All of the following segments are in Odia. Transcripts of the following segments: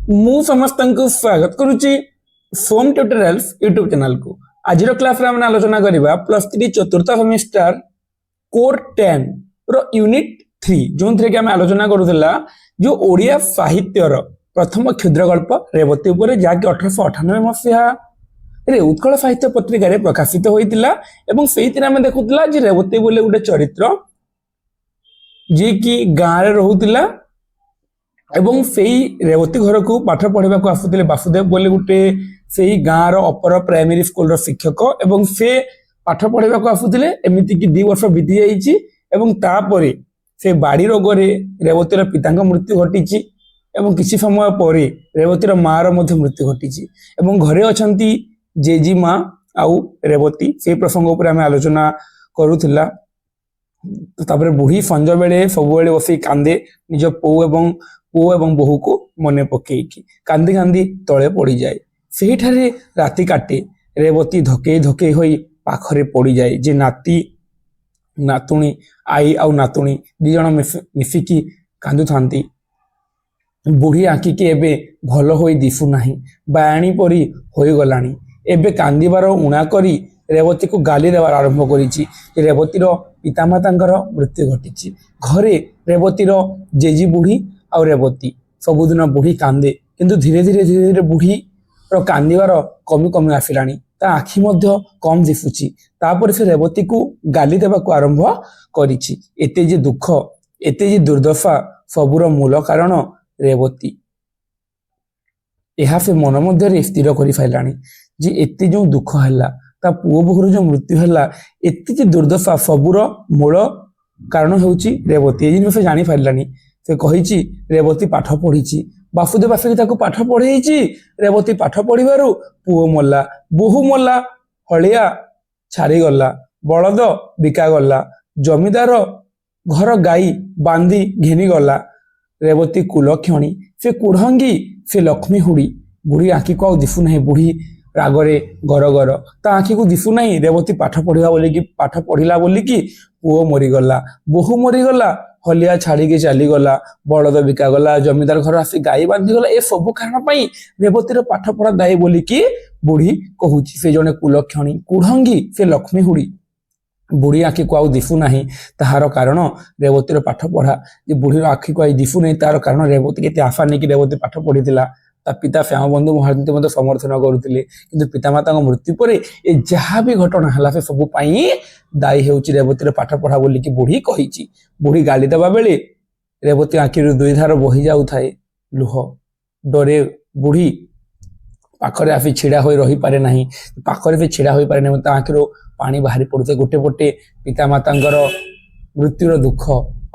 मु समस्त स्वागत करुच्ची सोम ट्यूटोरियल्स यूट्यूब चैनल को। आज क्लास रे हमने आलोचना करबा प्लस 3 चतुर्थ सेमिस्टर कोर 10 रो यूनिट 3 जोन थे कि हम आलोचना करूला जो ओडिया साहित्य रो प्रथम क्षुद्र गल्प रेवती उपरे जाके 1898 मसीहा रे उत्कल साहित्य पत्रिका रे प्रकाशित होइतिला एवं सेहितिरा हम देखुतला जे रेवती बोले गुटे चरित्र जे कि गां रे रहुतिला एवं सेही रेवती घर को पाठ पढ़ा को आसुले वासुदेव बोले गोटे से गाँव अपर प्राइमरी स्कूल रो शिक्षक एवं से पाठ पढ़ा को आसुले एमती कि 2 वर्ष बीती जाइए से बाड़ी रोग रेवतीर पिता मृत्यु घटी एवं किसी समय पर रेवतीर माँ मृत्यु घटी घरे अच्छा जेजी माँ आउ रेवती से प्रसंग उपर आम आलोचना करूला। तापर बुढ़ी संज बेले सब बस कांदे निज पुओ एवं बोहू को मन पकईकी कांदी कांदी तले पड़ जाए से राति काटे रेवती धके धके होई पाखरे पड़ जाए जे नाती नातुणी आई आउ नातुणी दी जण मिसिकी कांदु थांती। बुढ़ी आखि के एबे भल होई दिसु नाही बायाणी परी होई गलानी एबे कांदीबार उणा करी रेवती को गाली देवार आरंभ करिछि। रेवतीर पितामातांकर मृत्यु घटी घरे रेवतीर जेजी बुढ़ी आ रेवती सबुदिन बुढ़ी कांदे किंतु धीरे धीरे बुढ़ी रो कांदीबार कमी कमी आसिलानी ता आखि मध्य कम दिसुची तापर से रेवती को गाली देवा को आरंभ करिछि। एते जे दुख एते जे दुर्दशा सबुर मूल कारण रेवती एहा से मन मध्य स्थिर करि फाइलानी जे एते जो दुख हैला ता पुओ बोहर जो मृत्यु हैला एते जे दुर्दशा सबुर मूल कारण हेउची रेवती। ए जिन से जानि फाइलानी से कही रेवती पाठ पढ़ी वासुदेव आसिक पाठ पढ़े रेवती पाठ पढ़ू पुओ मल्ला बोहू मल्ला हलिया छाड़ी गला बलद बिका गला जमीदार घर गाई बांधी घेनी गला रेवती कुलक्षणी से कुढ़ंगी से लक्ष्मी हुड़ी बुढ़ी आखि को आ दिशु ना बुढ़ी रागरे गर गर ता आखि को दिशु ना रेवती पाठ पढ़ा बोलिकी पाठ पढ़ला बोलिकी पुओ मरीगला बोहू मरीगला हलिया छाड़ी के चली गला बलद बिका गला जमीदार घर आसी गाई बांधी गला ए सब कारण पाई रेवतीर पाठ पढ़ा दायी बोलिकी बुढ़ी कहूची से जने कुलक्षणी कुढ़ंगी से लक्ष्मी हुड़ी बुढ़ी आखि को आउ दिशु ना ताहार कारण रेवतीर पाठ पढ़ा जे बुढ़ीर आखि को आई दिशु नहीं तार कारण रेवती के आशा नहीं कि रेवती पाठ पढ़ी ता पिता श्याम बंधु महारती मत समर्थन करुले किंतु पितामाता मृत्यु पर ए जहाँ भी घटना है से सब दायी होउची रेवतीर पाठ पढ़ा बोलिकी बुढ़ी कही। बुढ़ी गाली देवा बेले रेवती आखिर 2 धार बही जाऊ थाए लुह डरे बुढ़ी पाखरे आसी छिड़ा हो रही पारे नहीं पाखरे से छिड़ा हो पारे नहीं आखिर पानी बाहरी पड़ुथे गोटे पटे पितामातांकर मृत्युर दुख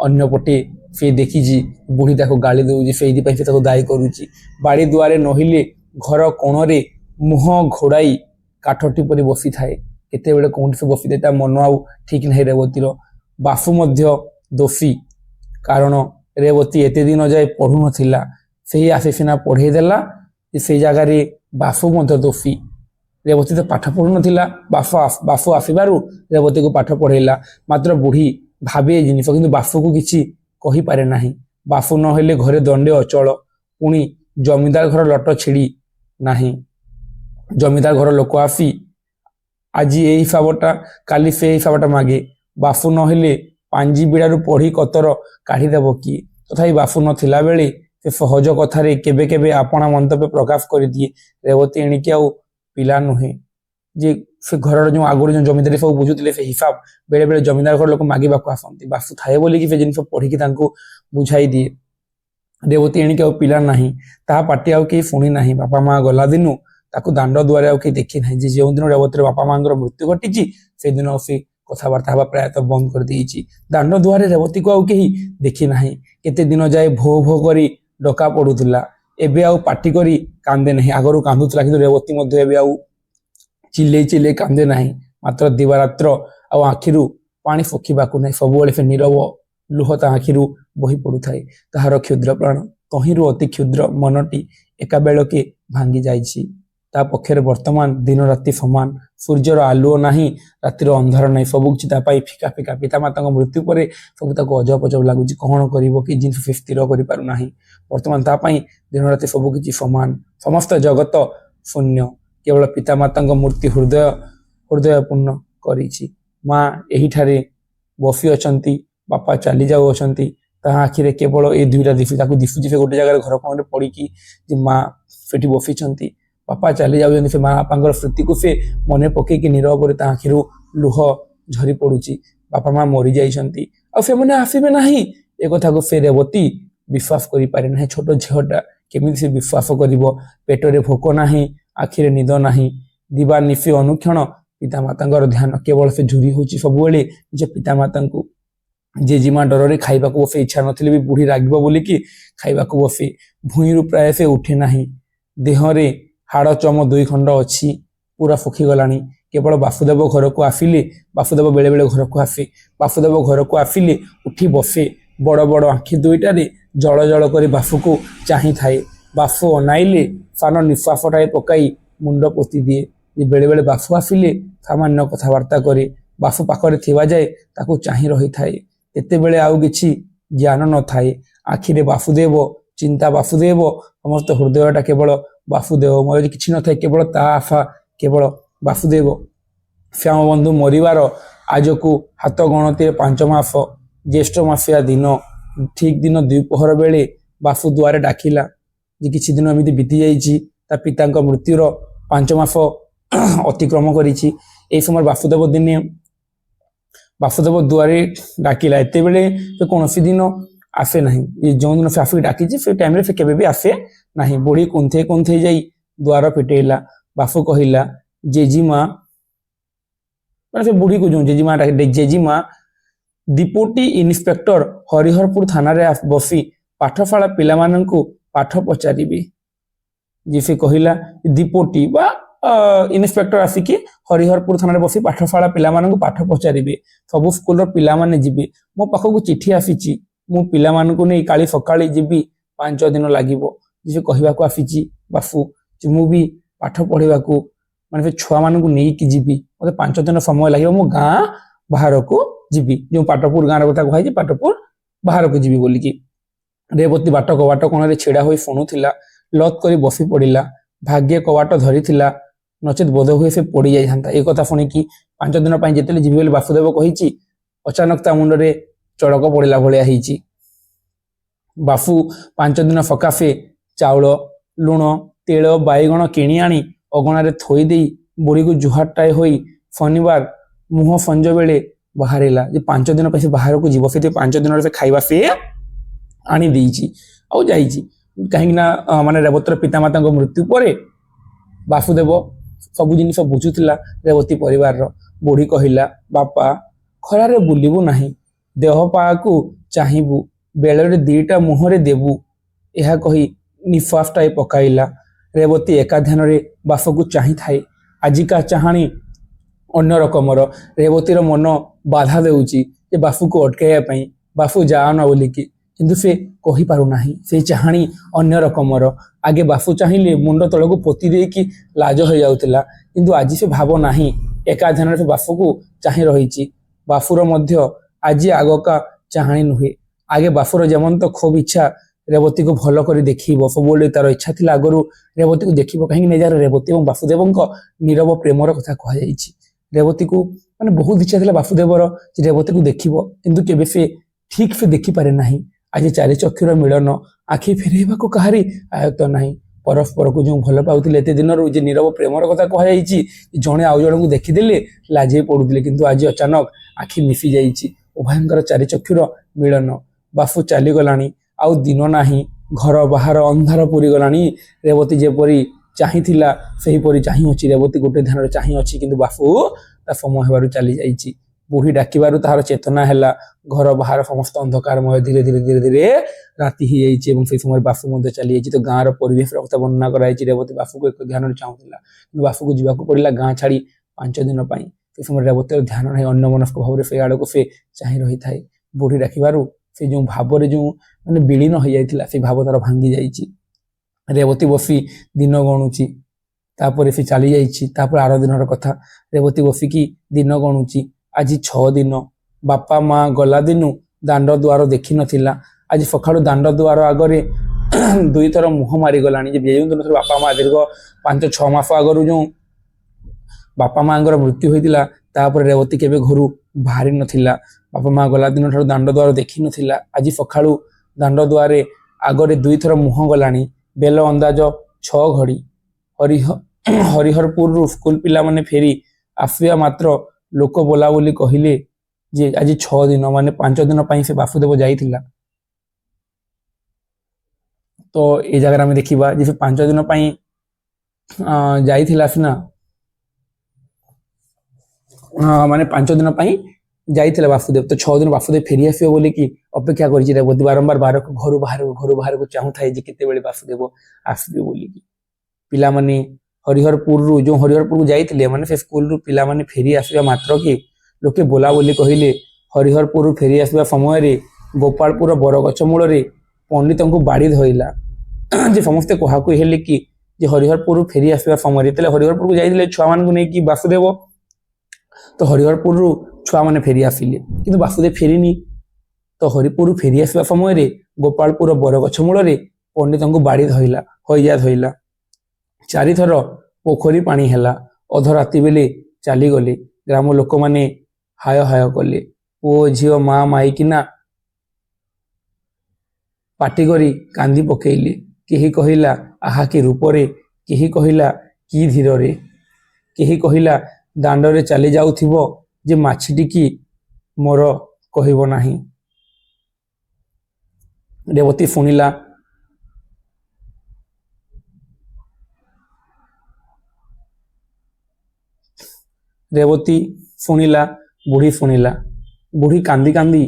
अन्य पटे से देखी बुढ़ी ताको गाली दउची से दायी करुची बाड़ी दुआरे नहिले घर कोणरे मुह घोड़ाई काठटी परी बसी थाए केते बेले कोन से बसी था मन आउ ठीक नहीं रेवतीर बाफु मध्य दोषी कारण रेवती एते दिन जाए पढ़ु नथिला सेही आसे सिना पढ़े देला से जगार बाफु मध्य दोषी रेवती तो पाठ पढ़ु नथिला बाफु आसबारु रेवती को पाठ पढ़ेला मात्र बुढ़ी भावे जिनिस किंतु बाफु को किछि कही पारे नाही बाफु न हेले घरे दंडे अचल पुणी जमीदार घर लट छिड़ी नाही जमीदार घर लोक आसी आज ये हिसाबटा काली से हिसाबटा मागे बाफु न हेले पांजी बिड़ारू पढ़ी कतर काढ़ीदेव किए तथापि बाफु नथिला बेले से सहज कथारे केबे केबे आपणा मंतव्य प्रकाश कर दिए रेवती एणिकी आउ पिला नुहे जे से घर जो आगुरी जो जमीदारी सब बुझुते से हिसाब बेले बेले जमीदार घर लोक मागे आसती बाफु थाए बोलिकी से जिन पढ़ी बुझाई दिए रेवती एणिकी आउ पिला नाही ता पार्टी आउ कहीं शुणी ना बापा माँ गला दिनु ताकू दांड दुआरे आउ कहीं देखी ना जो दिन रेवतीर बापा माँ मृत्यु घटी से दिन से कथबार्ता हवा प्रायतः बंद कर देइछि दांड दुआरे रेवती को आउ कहीं देखी ना केते दिन जाए भो भो करी डका पड़ुला एबे आउ पार्टी करी कांदे नहीं आगरू कांदुला कि रेवती मध्य एबे आउ चिल्ले चिल्ले कांदे नहीं मात्र दिवारात्र आउ आखिरु पानी फुकिबाकू नहीं सब से नीरव लुह ता आखिरु बही पड़ू थाए ताहार क्षुद्र प्राण तहिरु अति क्षुद्र मनटी एका बेलके भांगी जाइछि ତା ପକ୍ଷରେ ବର୍ତ୍ତମାନ ଦିନ ରାତି ସମାନ, ସୂର୍ଯ୍ୟର ଆଲୁଅ ନାହିଁ, ରାତିର ଅନ୍ଧାର ନାହିଁ, ସବୁ କିଛି ତା ପାଇଁ ଫିକା ଫିକା। ପିତାମାତାଙ୍କ ମୃତ୍ୟୁ ପରେ ସବୁ ତାକୁ ଅଜବ ଅଜବ ଲାଗୁଛି, କ'ଣ କରିବ କି ଜିନିଷ ସେ ସ୍ଥିର କରିପାରୁନାହିଁ। ବର୍ତ୍ତମାନ ତା ପାଇଁ ଦିନ ରାତି ସବୁ କିଛି ସମାନ, ସମସ୍ତ ଜଗତ ଶୂନ୍ୟ, କେବଳ ପିତାମାତାଙ୍କ ମୂର୍ତ୍ତି ହୃଦୟପୂର୍ଣ୍ଣ କରିଛି। ମା ଏହିଠାରେ ବସି ଅଛନ୍ତି, ବାପା ଚାଲି ଯାଉଅଛନ୍ତି, ତାହା ଆଖିରେ କେବଳ ଏ ଦୁଇଟା ଦିଶୁ, ତାକୁ ଦିଶୁଛି ସେ ଗୋଟେ ଜାଗାରେ ଘର କୋଣରେ ପଡ଼ିକି ଯେ ମା ସେଠି ବସିଛନ୍ତି, ବାପା ଚାଲି ଯାଉଛନ୍ତି। ସେ ମା ବାପାଙ୍କର ସ୍ମୃତିକୁ ସେ ମନେ ପକେଇକି ନିରବରେ ତା ଆଖିରୁ ଲୁହ ଝରି ପଡୁଛି। ବାପା ମା ମରିଯାଇଛନ୍ତି, ଆଉ ସେମାନେ ଆସିବେ ନାହିଁ ଏ କଥାକୁ ସେ ରେବତୀ ବିଶ୍ୱାସ କରିପାରେ ନାହିଁ। ଛୋଟ ଝିଅଟା କେମିତି ସେ ବିଶ୍ୱାସ କରିବ? ପେଟରେ ଭୋକ ନାହିଁ, ଆଖିରେ ନିଦ ନାହିଁ, ଦିବା ନିଶି ଅନୁକ୍ଷଣ ପିତାମାତାଙ୍କର ଧ୍ୟାନ କେବଳ ସେ ଝୁରି ହେଉଛି ସବୁବେଳେ ଯେ ପିତାମାତାଙ୍କୁ। ଜେଜେମା ଡରରେ ଖାଇବାକୁ ବସେ, ଇଚ୍ଛା ନଥିଲେ ବି ବୁଢ଼ୀ ରାଗିବ ବୋଲିକି ଖାଇବାକୁ ବସେ। ଭୂଇଁରୁ ପ୍ରାୟ ସେ ଉଠେ ନାହିଁ, ଦେହରେ ହାଡ଼ ଚମ 2 ଖଣ୍ଡ ଅଛି, ପୁରା ଶୁଖିଗଲାଣି। କେବଳ ବାସୁଦେବ ଘରକୁ ଆସିଲେ, ବାସୁଦେବ ବେଳେବେଳେ ଘରକୁ ଆସେ, ବାସୁଦେବ ଘରକୁ ଆସିଲେ ଉଠି ବସେ, ବଡ଼ ବଡ଼ ଆଖି ଦୁଇଟାରେ ଜଳ ଜଳ କରି ବାସୁକୁ ଚାହିଁଥାଏ। ବାସୁ ଅନାଇଲେ ସାନ ନିଶ୍ୱାସଟାଏ ପକାଇ ମୁଣ୍ଡ ପୋତି ଦିଏ। ଯେ ବେଳେବେଳେ ବାସୁ ଆସିଲେ ସାମାନ୍ୟ କଥାବାର୍ତ୍ତା କରେ, ବାସୁ ପାଖରେ ଥିବା ଯାଏ ତାକୁ ଚାହିଁ ରହିଥାଏ। କେତେବେଳେ ଆଉ କିଛି ଜ୍ଞାନ ନଥାଏ, ଆଖିରେ ବାସୁଦେବ, ଚିନ୍ତା ବାସୁଦେବ, ସମସ୍ତ ହୃଦୟଟା କେବଳ ବାସୁଦେବ, ମୋର କିଛି ନଥାଏ, କେବଳ ତା ଆଶା, କେବଳ ବାସୁଦେବ। ଶ୍ୟାମବନ୍ଧୁ ମରିବାର ଆଜକୁ ହାତ ଗଣତିରେ 5 ମାସ, ଜ୍ୟେଷ୍ଠ ମାସିଆ ଦିନ, ଠିକ୍ ଦିନ ଦ୍ୱିପହର ବେଳେ ବାସୁ ଦୁଆରେ ଡାକିଲା ଯେ କିଛି ଦିନ ଏମିତି ବିତି ଯାଇଛି, ତା ପିତାଙ୍କ ମୃତ୍ୟୁର 5 ମାସ ଅତିକ୍ରମ କରିଛି। ଏହି ସମୟରେ ବାସୁଦେବ ଦୁଆରେ ଡାକିଲା। ଏତେବେଳେ ସେ କୌଣସି ଦିନ ଆସେ ନାହିଁ, ଯେଉଁଦିନ ସେ ଆସିକି ଡାକିଛି ସେ ଟାଇମରେ ସେ କେବେ ବି ଆସେ ନାହିଁ। ବୁଢ଼ୀ କୁନ୍ଥେଇ କୁନ୍ଥେଇ ଯାଇ ଦ୍ୱାର ଫିଟେଇଲା। ବାସୁ କହିଲା, ଜେଜିମା, ମାନେ ସେ ବୁଢ଼ୀକୁ ଯେଉଁ ଜେଜିମା ଡାକେ, ଜେଜିମା, ଡିପୁଟି ଇନ୍ସପେକ୍ଟର ହରିହରପୁର ଥାନାରେ ବସି ପାଠଶାଳା ପିଲାମାନଙ୍କୁ ପାଠ ପଚାରିବେ। ଯେ ସେ କହିଲା ଡିପୁଟି ବା ଇନ୍ସପେକ୍ଟର ଆସିକି ହରିହରପୁର ଥାନାରେ ବସି ପାଠଶାଳା ପିଲାମାନଙ୍କୁ ପାଠ ପଚାରିବେ। ସବୁ ସ୍କୁଲର ପିଲାମାନେ ଯିବେ। ମୋ ପାଖକୁ ଚିଠି ଆସିଛି, ମୁଁ ପିଲାମାନଙ୍କୁ ନେଇ କାଲି ସକାଳେ ଯିବି, 5 ଦିନ ଲାଗିବ। ଯେ କହିବାକୁ ଆସିଛି ବାସୁ ଯେ ମୁଁ ବି ପାଠ ପଢ଼ିବାକୁ, ମାନେ ସେ ଛୁଆମାନଙ୍କୁ ନେଇକି ଯିବି, ମୋତେ 5 ଦିନ ସମୟ ଲାଗିବ, ମୁଁ ଗାଁ ବାହାରକୁ ଯିବି। ଯେଉଁ ପାଟପୁର ଗାଁର କଥା କୁହାଯାଇଛି, ପାଟପୁର ବାହାରକୁ ଯିବି ବୋଲିକି। ରେବତୀ ବାଟ କବାଟ କୋଣରେ ଛିଡ଼ା ହୋଇ ଶୁଣୁଥିଲା, ଲତ୍ କରି ବସି ପଡ଼ିଲା। ଭାଗ୍ୟ କବାଟ ଧରିଥିଲା, ନଚେତ୍ ବୋଧ ହୁଏ ସେ ପଡ଼ି ଯାଇଥାନ୍ତା। ଏ କଥା ଶୁଣିକି 5 ଦିନ ପାଇଁ ଯେତେବେଳେ ଯିବି ବୋଲି ବାସୁଦେବ କହିଛି, ଅଚାନକ ତା ମୁଣ୍ଡରେ ଚଡ଼କ ପଡ଼ିଲା ଭଳିଆ ହେଇଛି। ବାସୁ 5 ଦିନ ସକାଶେ ଚାଉଳ, ଲୁଣ, ତେଳ, ବାଇଗଣ କିଣି ଆଣି ଅଗଣାରେ ଥୋଇ ଦେଇ ବୁଢ଼ୀକୁ ଜୁହାରଟାଏ ହୋଇ ଶନିବାର ମୁହଁ ସଞ୍ଜ ବେଳେ ବାହାରିଲା। ଯେ 5 ଦିନ ପାଇଁ ସେ ବାହାରକୁ ଯିବ, ସେଠି 5 ଦିନରେ ସେ ଖାଇବା ସେ ଆଣି ଦେଇଛି ଆଉ ଯାଇଛି। କାହିଁକି ନା ମାନେ ରେବତୀର ପିତାମାତାଙ୍କ ମୃତ୍ୟୁ ପରେ ବାସୁଦେବ ସବୁ ଜିନିଷ ବୁଝୁଥିଲା ରେବତୀ ପରିବାରର। ବୁଢ଼ୀ କହିଲା, ବାପା, ଖରାରେ ବୁଲିବୁ ନାହିଁ, ଦେହ ପାକୁ ଚାହିଁବୁ, ବେଳରେ 2ଟା ମୁହଁରେ ଦେବୁ। ଏହା କହି ନିଶ୍ୱାସଟାଏ ପକାଇଲା। ରେବତୀ ଏକା ଧ୍ୟାନରେ ବାସୁକୁ ଚାହିଁଥାଏ। ଆଜିକା ଚାହାଣୀ ଅନ୍ୟ ରକମର। ରେବତୀର ମନ ବାଧା ଦେଉଛି ଯେ ବାସୁକୁ ଅଟକାଇବା ପାଇଁ, ବାସୁ ଯାଆନା ବୋଲିକି, କିନ୍ତୁ ସେ କହିପାରୁନାହିଁ। ସେ ଚାହାଣୀ ଅନ୍ୟ ରକମର। ଆଗେ ବାସୁ ଚାହିଁଲେ ମୁଣ୍ଡ ତଳକୁ ପୋତି ଦେଇକି ଲାଜ ହୋଇଯାଉଥିଲା, କିନ୍ତୁ ଆଜି ସେ ଭାବ ନାହିଁ। ଏକା ଧ୍ୟାନରେ ସେ ବାସୁକୁ ଚାହିଁ ରହିଛି। ବାସୁର ମଧ୍ୟ ଆଜି ଆଗକା ଚାହାଣୀ ନୁହେଁ। ଆଗେ ବାସୁର ଯେମନ୍ତ ଖୁବ୍ ଇଚ୍ଛା ରେବତୀକୁ ଭଲ କରି ଦେଖିବ, ସବୁବେଳେ ତାର ଇଚ୍ଛା ଥିଲା ଆଗରୁ ରେବତୀକୁ ଦେଖିବ। କାହିଁକି ନା ଯାହାର ରେବତୀ ଏବଂ ବାସୁଦେବଙ୍କ ନୀରବ ପ୍ରେମର କଥା କୁହାଯାଇଛି। ରେବତୀକୁ ମାନେ ବହୁତ ଇଚ୍ଛା ଥିଲା ବାସୁଦେବର ଯେ ରେବତୀକୁ ଦେଖିବ, କିନ୍ତୁ କେବେ ସେ ଠିକ୍ ସେ ଦେଖିପାରେ ନାହିଁ। ଆଜି 4 ଚକ୍ଷୁର ମିଳନ, ଆଖି ଫେରେଇବାକୁ କାହାରି ଆୟତ୍ତ ନାହିଁ। ପରସ୍ପରକୁ ଯେଉଁ ଭଲ ପାଉଥିଲେ ଏତେ ଦିନରୁ, ଯେ ନୀରବ ପ୍ରେମର କଥା କୁହାଯାଇଛି, ଜଣେ ଆଉ ଜଣଙ୍କୁ ଦେଖିଦେଲେ ଲାଜେଇ ପଡ଼ୁଥିଲେ, କିନ୍ତୁ ଆଜି ଅଚାନକ ଆଖି ମିଶି ଯାଇଛି। ଉଭୟଙ୍କର 4 ଚକ୍ଷୁର ମିଳନ। ବାସୁ ଚାଲିଗଲାଣି, ଆଉ ଦିନ ନାହିଁ, ଘର ବାହାର ଅନ୍ଧାର ପୁରିଗଲାଣି। ରେବତୀ ଯେପରି ଚାହିଁଥିଲା ସେହିପରି ଚାହିଁ ଅଛି। ରେବତୀ ଗୋଟେ ଧ୍ୟାନରେ ଚାହିଁ ଅଛି, କିନ୍ତୁ ବାସୁ ତା ସମୟ ହେବାରୁ ଚାଲି ଯାଇଛି। ବୁଢ଼ୀ ଡାକିବାରୁ ତାହାର ଚେତନା ହେଲା। ଘର ବାହାର ସମସ୍ତ ଅନ୍ଧକାରମୟ। ଧୀରେ ଧୀରେ ଧୀରେ ଧୀରେ ରାତି ହେଇଯାଇଛି ଏବଂ ସେହି ସମୟରେ ବାସୁ ମଧ୍ୟ ଚାଲିଯାଇଛି। ତ ଗାଁର ପରିବେଶର କଥା ବର୍ଣ୍ଣନା କରାଯାଇଛି। ରେବତୀ ବାସୁକୁ ଏକ ଧ୍ୟାନରେ ଚାହୁଁଥିଲା, କିନ୍ତୁ ବାସୁକୁ ଯିବାକୁ ପଡ଼ିଲା ଗାଁ ଛାଡ଼ି 5 ଦିନ ପାଇଁ। ସେ ସମୟରେ ରେବତୀର ଧ୍ୟାନ ନାହିଁ, ଅନ୍ୟମନସ୍କ ଭାବରେ ସେ ଆଡ଼କୁ ସେ ଚାହିଁ ରହିଥାଏ। ବୁଢ଼ୀ ଡାକିବାରୁ ସେ ଯେଉଁ ଭାବରେ ଯେଉଁ ମାନେ ବିଳୀନ ହୋଇଯାଇଥିଲା, ସେ ଭାବ ତାର ଭାଙ୍ଗି ଯାଇଛି। ରେବତୀ ବସି ଦିନ ଗଣୁଛି। ତାପରେ ସେ ଚାଲି ଯାଇଛି। ତାପରେ ଆର ଦିନର କଥା, ରେବତୀ ବସିକି ଦିନ ଗଣୁଛି। ଆଜି 6 ଦିନ। ବାପା ମା ଗଲା ଦିନୁ ଦାଣ୍ଡ ଦୁଆର ଦେଖିନଥିଲା। ଆଜି ସକାଳୁ ଦାଣ୍ଡ ଦୁଆର ଆଗରେ ଦୁଇଥର ମୁହଁ ମାରିଗଲାଣି। ଯେ ଯେଉଁ ଦିନ ବାପା ମା ଦୀର୍ଘ 5-6 ମାସ ଆଗରୁ ଯେଉଁ ବାପା ମାଙ୍କର ମୃତ୍ୟୁ ହୋଇଥିଲା, ତାପରେ ରେବତୀ କେବେ ଘରୁ ବାହାରି ନଥିଲା। ବାପା ମା ଗଲା ଦିନ ଠାରୁ ଦାଣ୍ଡ ଦୁଆର ଦେଖିନଥିଲା। ଆଜି ସକାଳୁ ଦାଣ୍ଡ ଦୁଆରେ ଆଗରେ ଦୁଇଥର ମୁହଁ ଗଲାଣି। ବେଲ ଅନ୍ଦାଜ 6 ଘଡ଼ି। ହରିହରପୁରରୁ ସ୍କୁଲ ପିଲାମାନେ ଫେରି ଆସିବା ମାତ୍ର ଲୋକ ବୋଲା ବୋଲି କହିଲେ ଯେ ଆଜି 6 ଦିନ, ମାନେ 5 ଦିନ ପାଇଁ ସେ ବାସୁଦେବ ଯାଇଥିଲା। ତ ଏ ଜାଗାରେ ଆମେ ଦେଖିବା ଯେ ସେ 5 ଦିନ ପାଇଁ ଯାଇଥିଲା ସିନା, ମାନେ 5 ଦିନ ପାଇଁ ଯାଇଥିଲା ବାସୁଦେବ। ତ 6 ଦିନ ବାସୁଦେବ ଫେରି ଆସିବ ବୋଲିକି ଅପେକ୍ଷା କରିଛି ରେବତୀ। ବାରମ୍ବାର ଘରୁ ବାହାରକୁ ଚାହୁଁଥାଏ ଯେ କେତେବେଳେ ବାସୁଦେବ ଆସିବେ ବୋଲିକି। ପିଲାମାନେ ଯେଉଁ ହରିହରପୁରକୁ ଯାଇଥିଲେ, ମାନେ ସେ ସ୍କୁଲରୁ ପିଲାମାନେ ଫେରି ଆସିବା ମାତ୍ର କି ଲୋକେ ବୋଲା ବୋଲି କହିଲେ। ହରିହରପୁରରୁ ଫେରି ଆସିବା ସମୟରେ ଗୋପାଳପୁର ବରଗଛ ମୂଳରେ ପଣ୍ଡିତଙ୍କୁ ବାଡ଼ି ଧଇଲା। ଯେ ସମସ୍ତେ କାହାକୁ ହେଲେ କି ଯେ ହରିହରପୁରରୁ ଫେରି ଆସିବା ସମୟରେ, ଯେତେବେଳେ ହରିହରପୁରକୁ ଯାଇଥିଲେ ଛୁଆମାନଙ୍କୁ ନେଇକି ବାସୁଦେବ, ତ ହରିହରପୁରରୁ ଛୁଆମାନେ ଫେରି ଆସିଲେ, କିନ୍ତୁ ବାସୁଦେବ ଫେରିନି। ତ ହରିପୁରରୁ ଫେରି ଆସିବା ସମୟରେ ଗୋପାଳପୁର ବରଗଛ ମୂଳରେ ପଣ୍ଡିତଙ୍କୁ ବାଡ଼ି ଧଇଲା। 4 ଥର ପୋଖରୀ ପାଣି ହେଲା। ଅଧରାତି ବେଳେ ଚାଲିଗଲେ। ଗ୍ରାମ ଲୋକମାନେ ହାୟ ହାୟ କଲେ। ପୁଅ ଝିଅ ମା ମାଇକିନା ପାଟି କରି କାନ୍ଦି ପକେଇଲେ। କେହି କହିଲା ଆହା କି ରୂପରେ, କେହି କହିଲା କି ଧୀରରେ, କେହି କହିଲା ଦାଣ୍ଡରେ ଚାଲି ଯାଉଥିବ ଯେ ମାଛିଟିକି ମୋର କହିବ ନାହିଁ। ରେବତୀ ଶୁଣିଲା। ରେବତୀ ଶୁଣିଲା, ବୁଢ଼ୀ ଶୁଣିଲା। ବୁଢ଼ୀ କାନ୍ଦି କାନ୍ଦି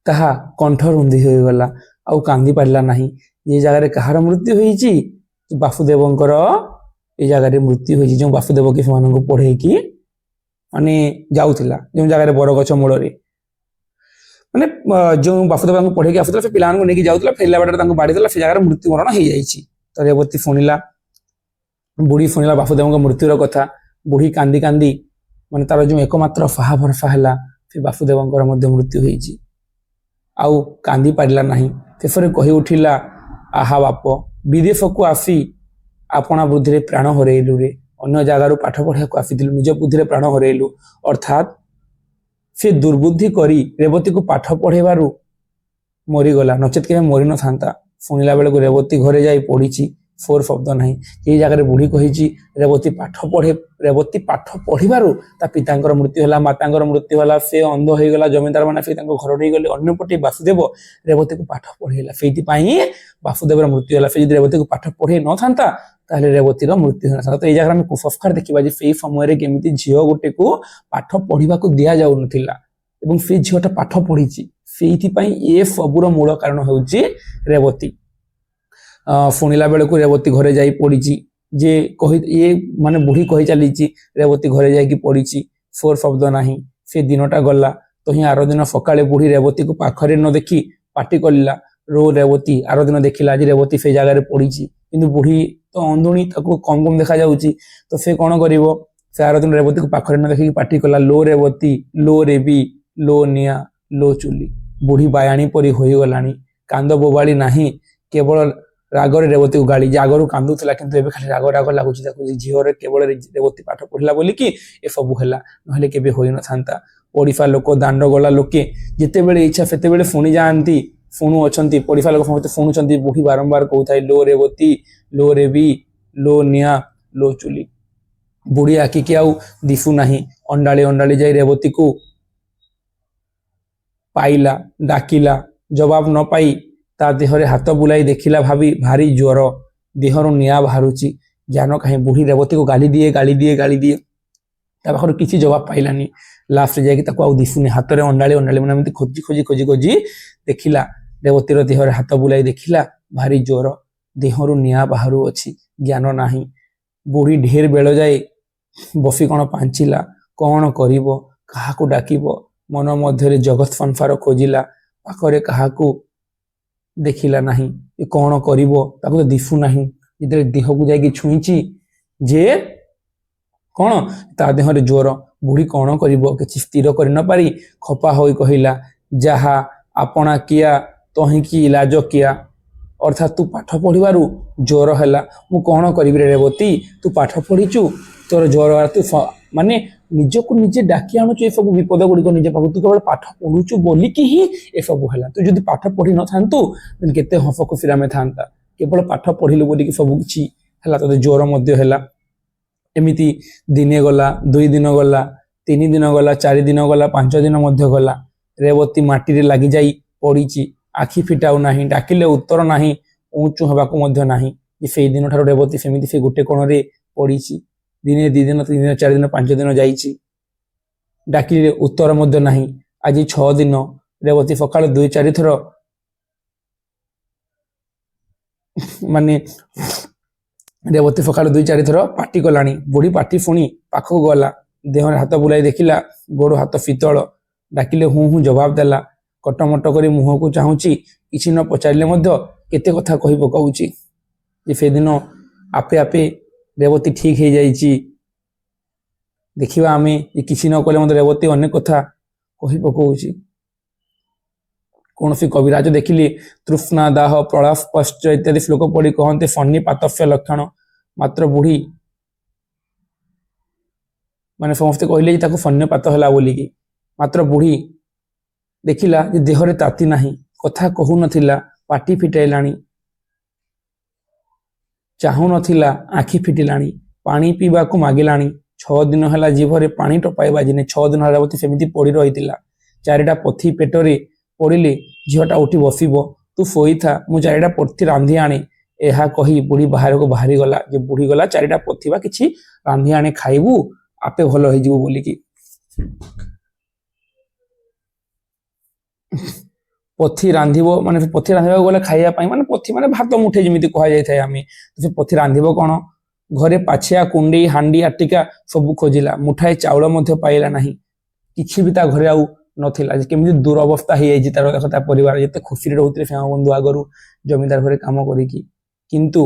ତାହା କଣ୍ଠ ରୁନ୍ଧି ହୋଇଗଲା। ଆଉ କାନ୍ଦି ପାରିଲା ନାହିଁ। ଏ ଜାଗାରେ କାହାର ମୃତ୍ୟୁ ହୋଇଛି? ବାସୁଦେବଙ୍କର ଏ ଜାଗାରେ ମୃତ୍ୟୁ ହୋଇଛି। ଯେଉଁ ବାସୁଦେବ କି ସେମାନଙ୍କୁ ପଢ଼େଇକି ମାନେ ଯାଉଥିଲା, ଯେଉଁ ଜାଗାରେ ବରଗଛ ମୂଳରେ, ମାନେ ଯେଉଁ ବାସୁଦେବଙ୍କୁ ପଢ଼େଇକି ଆସୁଥିଲା, ସେ ପିଲାମାନଙ୍କୁ ନେଇକି ଯାଉଥିଲା, ଫେରିଲା ବାଟରେ ତାଙ୍କୁ ବାଡ଼ି ଦେଲା, ସେ ଜାଗାରେ ମୃତ୍ୟୁବରଣ ହେଇଯାଇଛି। ତ ରେବତୀ ଶୁଣିଲା, ବୁଢ଼ୀ ଶୁଣିଲା ବାସୁଦେବଙ୍କ ମୃତ୍ୟୁର କଥା। ବୁଢ଼ୀ କାନ୍ଦି କାନ୍ଦି, ମାନେ ତାର ଯେଉଁ ଏକମାତ୍ର ସାହା ଭରସା ହେଲା, ସେ ବାସୁଦେବଙ୍କର ମଧ୍ୟ ମୃତ୍ୟୁ ହେଇଛି। ଆଉ କାନ୍ଦି ପାରିଲା ନାହିଁ। ଶେଷରେ କହି ଉଠିଲା, ଆହା ବାପ, ବିଦେଶକୁ ଆସି ଆପଣା ବୁଦ୍ଧିରେ ପ୍ରାଣ ହରେଇଲୁ ରେ। ଅନ୍ୟ ଜାଗାରୁ ପାଠ ପଢ଼ିବାକୁ ଆସିଥିଲୁ, ନିଜ ବୁଦ୍ଧିରେ ପ୍ରାଣ ହରେଇଲୁ। ଅର୍ଥାତ୍ ସେ ଦୁର୍ବୁଦ୍ଧି କରି ରେବତୀକୁ ପାଠ ପଢ଼େଇବାରୁ ମରିଗଲା, ନଚେତ୍ କେବେ ମରିନଥାନ୍ତା। ଶୁଣିଲା ବେଳକୁ ରେବତୀ ଘରେ ଯାଇ ପଡ଼ିଛି, ଫୋର ଶବ୍ଦ ନାହିଁ। ଏହି ଜାଗାରେ ବୁଢ଼ୀ କହିଛି ରେବତୀ ପାଠ ପଢ଼ିବାରୁ ତା ପିତାଙ୍କର ମୃତ୍ୟୁ ହେଲା, ମାତାଙ୍କର ମୃତ୍ୟୁ ହେଲା, ସେ ଅନ୍ଧ ହୋଇଗଲା, ଜମିଦାର ମାନେ ସେ ତାଙ୍କ ଘର ନେଇଗଲେ। ଅନ୍ୟପଟେ ବାସୁଦେବ ରେବତୀକୁ ପାଠ ପଢ଼େଇଲା, ସେଇଥିପାଇଁ ବାସୁଦେବର ମୃତ୍ୟୁ ହେଲା। ସେ ଯଦି ରେବତୀକୁ ପାଠ ପଢ଼େଇ ନଥାନ୍ତା ତାହେଲେ ରେବତୀର ମୃତ୍ୟୁ ହୋଇନଥାନ୍ତା। ତ ଏଇ ଜାଗାରେ ଆମେ କୁସଂସ୍କାର ଦେଖିବା ଯେ ସେଇ ସମୟରେ କେମିତି ଝିଅ ଗୋଟେକୁ ପାଠ ପଢ଼ିବାକୁ ଦିଆଯାଉନଥିଲା ଏବଂ ସେ ଝିଅଟା ପାଠ ପଢ଼ିଛି। ସେଇଥିପାଇଁ ଏ ସବୁର ମୂଳ କାରଣ ହେଉଛି ରେବତୀ। ଶୁଣିଲା ବେଳକୁ ରେବତୀ ଘରେ ଯାଇ ପଡ଼ିଛି। ଯେ ମାନେ ବୁଢ଼ୀ କହି ଚାଲିଛି, ରେବତୀ ଘରେ ଯାଇକି ପଡ଼ିଛି, ଫୋର ଶବ୍ଦ ନାହିଁ। ସେ ଦିନଟା ଗଲା। ତ ହିଁ ଆର ଦିନ ସକାଳେ ବୁଢ଼ୀ ରେବତୀକୁ ପାଖରେ ନ ଦେଖି ପାଟି କଲା, ରୋ ରେବତୀ। ଆର ଦିନ ଦେଖିଲା ଆଜି ରେବତୀ ସେ ଜାଗାରେ ପଡ଼ିଛି, କିନ୍ତୁ ବୁଢ଼ୀ ତ ଅନ୍ଧୁଣୀ, ତାକୁ କମ୍ କମ୍ ଦେଖାଯାଉଛି। ତ ସେ କ'ଣ କରିବ? ସେ ଆର ଦିନ ରେବତୀକୁ ପାଖରେ ନ ଦେଖିକି ପାଟି କଲା, ଲୋ ରେବତୀ, ଲୋ ରେବି, ଲୋ ନିଆଁ, ଲୋ ଚୁଲି। ବୁଢ଼ୀ ବାୟାଣୀ ପରି ହୋଇଗଲାଣି। କାନ୍ଦ ବୋବାଳି ନାହିଁ, କେବଳ ରାଗରେ ରେବତୀକୁ ଗାଳି। ଯେ ଆଗରୁ କାନ୍ଦୁଥିଲା, କିନ୍ତୁ ଏବେ ଖାଲି ରାଗ ରାଗ ଲାଗୁଛି ତାକୁ, ଝିଅରେ କେବଳ ରେବତୀ ପାଠ ପଢ଼ିଲା ବୋଲିକି ଏସବୁ ହେଲା, ନହେଲେ କେବେ ହୋଇନଥାନ୍ତା। ପଡ଼ିଶା ଲୋକ, ଦାଣ୍ଡ ଗଲା ଲୋକେ ଯେତେବେଳେ ଇଚ୍ଛା ସେତେବେଳେ ଶୁଣି ଯାଆନ୍ତି, ଶୁଣୁଅଛନ୍ତି। ପଡ଼ିଶା ଲୋକ ସମସ୍ତେ ଶୁଣୁଛନ୍ତି। ବୁଢ଼ୀ ବାରମ୍ବାର କହୁଥାଏ, ଲୋ ରେବତୀ, ଲୋ ରେବି, ଲୋ ନିଆଁ, ଲୋ ଚୁଲି। ବୁଢ଼ୀ ଆଖିକି ଆଉ ଦିଶୁ ନାହିଁ। ଅଣ୍ଡାଳି ଅଣ୍ଡାଳି ଯାଇ ରେବତୀକୁ ପାଇଲା, ଡାକିଲା। ଜବାବ ନ ପାଇ ତା ଦେହରେ ହାତ ବୁଲାଇ ଦେଖିଲା, ଭାରି ଜ୍ୱର, ଦେହରୁ ନିଆଁ ବାହାରୁଛି। ଜ୍ଞାନ କାହିଁ? ବୁଢ଼ୀ ରେବତୀକୁ ଗାଳି ଦିଏ। ତା ପାଖରୁ କିଛି ଜବାବ ପାଇଲାନି। ଲାଷ୍ଟରେ ଯାଇକି ତାକୁ ଆଉ ଦିଶୁନି। ହାତରେ ଅଣ୍ଡାଳି ମାନେ ଏମିତି ଖୋଜି ଦେଖିଲା। ରେବତୀର ଦେହରେ ହାତ ବୁଲାଇ ଦେଖିଲା, ଭାରି ଜ୍ୱର, ଦେହରୁ ନିଆଁ ବାହାରୁଅଛି, ଜ୍ଞାନ ନାହିଁ। ବୁଢ଼ୀ ଢେର ବେଳ ଯାଏ ବସି କ'ଣ ପାଞ୍ଚିଲା। କ'ଣ କରିବ? କାହାକୁ ଡାକିବ? ମନ ମଧ୍ୟରେ ଜଗତ୍ ସଂସାର ଖୋଜିଲା, ପାଖରେ କାହାକୁ ଦେଖିଲା ନାହିଁ। କ'ଣ କରିବ? ତାକୁ ତ ଦିଶୁ ନାହିଁ। ଯେତେବେଳେ ଦେହକୁ ଯାଇକି ଛୁଇଁଛି ଯେ କ'ଣ ତା ଦେହରେ ଜ୍ୱର। ବୁଢ଼ୀ କ'ଣ କରିବ କିଛି ସ୍ଥିର କରି ନ ପାରି ଖପା ହୋଇ କହିଲା, ଯାହା ଆପଣା କିଆ ତହିଁକି ଇଲାଜ କିଆ। ଅର୍ଥାତ୍ ତୁ ପାଠ ପଢ଼ିବାରୁ ଜ୍ୱର ହେଲା, ମୁଁ କ'ଣ କରିବି ରେ ରେବତୀ? ତୁ ପାଠ ପଢ଼ିଛୁ, ତୋର ଜ୍ୱର ହେଲା, ତୁ ମାନେ ନିଜକୁ ନିଜେ ଡାକି ଆଣୁଛୁ ଏସବୁ ବିପଦ ଗୁଡ଼ିକ ନିଜ ପାଖକୁ। ତୁ କେବଳ ପାଠ ପଢ଼ୁଛୁ ବୋଲିକି ହିଁ ଏସବୁ ହେଲା। ତୁ ଯଦି ପାଠ ପଢ଼ି ନଥାନ୍ତୁ କେତେ ହସ ଖୁସିରେ ଆମେ ଥାନ୍ତା। କେବଳ ପାଠ ପଢ଼ିଲୁ ବୋଲିକି ସବୁ କିଛି ହେଲା, ତୋତେ ଜ୍ୱର ମଧ୍ୟ ହେଲା। ଏମିତି ଦିନେ ଗଲା, 2 ଦିନ ଗଲା, 3 ଦିନ ଗଲା, 4 ଦିନ ଗଲା, 5 ଦିନ ମଧ୍ୟ ଗଲା। ରେବତୀ ମାଟିରେ ଲାଗିଯାଇ ପଡ଼ିଛି, ଆଖି ଫିଟାଉ ନାହିଁ, ଡାକିଲେ ଉତ୍ତର ନାହିଁ, ଉଁଚୁ ହେବାକୁ ମଧ୍ୟ ନାହିଁ। ସେଇ ଦିନଠାରୁ ରେବତୀ ସେମିତି ସେ ଗୋଟେ କୋଣରେ ପଡ଼ିଛି। ଦିନେ 2 ଦିନ, 3 ଦିନ, 4 ଦିନ, 5 ଦିନ ଯାଇଛି, ଡାକିଲେ ଉତ୍ତର ମଧ୍ୟ ନାହିଁ। ଆଜି 6 ଦିନ। ରେବତୀ ସକାଳୁ 2-4 ଥର ମାନେ ରେବତୀ ସକାଳୁ 2-4 ଥର ପାଟି କଲାଣି। ବୁଢ଼ୀ ପାଟି ଶୁଣି ପାଖକୁ ଗଲା, ଦେହରେ ହାତ ବୁଲାଇ ଦେଖିଲା ଗୋଡ଼ ହାତ ଶୀତଳ। ଡାକିଲେ ହୁଁ ହୁଁ ଜବାବ ଦେଲା। କଟମଟ କରି ମୁହଁକୁ ଚାହୁଁଛି, କିଛି ନ ପଚାରିଲେ ମଧ୍ୟ କେତେ କଥା କହି ପକାଉଛି। ଯେ ସେଦିନ ଆପେ ଆପେ ରେବତୀ ଠିକ୍ ହେଇଯାଇଛି। ଦେଖିବା ଆମେ କିଛି ନ କଲେ ମଧ୍ୟ ରେବତୀ ଅନେକ କଥା କହି ପକାଉଛି। କୌଣସି କବିରାଜ ଦେଖିଲେ ତୃଷ୍ଣା, ଦାହ, ପ୍ରଳାପ, ସ୍ପଷ୍ଟ ଇତ୍ୟାଦି ଶ୍ଲୋକ ପଢ଼ି କହନ୍ତି ସନ୍ନିପାତସ୍ୟ ଲକ୍ଷଣ। ମାତ୍ର ବୁଢ଼ୀ ମାନେ ସମସ୍ତେ କହିଲେ ଯେ ତାକୁ ସନ୍ନିପାତ ହେଲା ବୋଲିକି। ମାତ୍ର ବୁଢ଼ୀ ଦେଖିଲା ଯେ ଦେହରେ ତାତି ନାହିଁ, କଥା କହୁନଥିଲା, ପାଟି ଫିଟାଇଲାଣି, ଚାହୁଁନଥିଲା, ଆଖି ଫିଟିଲାଣି, ପାଣି ପିଇବାକୁ ମାଗିଲାଣି। 6 ଦିନ ହେଲା ଜିଭରେ ପାଣି ଟୋପାଏ ବାଜିନି। 6 ଦିନ ହେଲା ରେବତୀ ସେମିତି ପଡ଼ି ରହିଥିଲା। 4ଟା ପଥି ପେଟରେ ପଡ଼ିଲେ ଝିଅଟା ଉଠି ବସିବ। ତୁ ଶୋଇଥା, ମୁଁ 4ଟା ପଥି ରାନ୍ଧି ଆଣେ। ଏହା କହି ବୁଢ଼ୀ ବାହାରକୁ ବାହାରିଗଲା। ଯେ ବୁଢ଼ୀ ଗଲା 4ଟା ପଥି ବା କିଛି ରାନ୍ଧି ଆଣେ, ଖାଇବୁ, ଆପେ ଭଲ ହେଇଯିବୁ ବୋଲିକି। ପଥି ରାନ୍ଧିବ ମାନେ ପଥି ରାନ୍ଧିବାକୁ ଗଲେ ଖାଇବା ପାଇଁ, ମାନେ ପଥି ମାନେ ଭାତ ମୁଠେ ଯେମିତି କୁହାଯାଇଥାଏ ଆମେ। ସେ ପଥି ରାନ୍ଧିବ କ'ଣ? ଘରେ ପାଛିଆ, କୁଣ୍ଡେଇ, ହାଣ୍ଡି, ଆଟିକା ସବୁ ଖୋଜିଲା, ମୁଠାଏ ଚାଉଳ ମଧ୍ୟ ପାଇଲା ନାହିଁ। କିଛି ବି ତା ଘରେ ଆଉ ନଥିଲା। ଯେ କେମିତି ଦୁରବସ୍ଥା ହେଇଯାଇଛି ତାର, ଦେଖ ତା ପରିବାର ଯେତେ ଖୁସିରେ ରହୁଥିଲେ ଶ୍ୟାମ ବନ୍ଧୁ ଆଗରୁ ଜମିଦାର ଘରେ କାମ କରିକି, କିନ୍ତୁ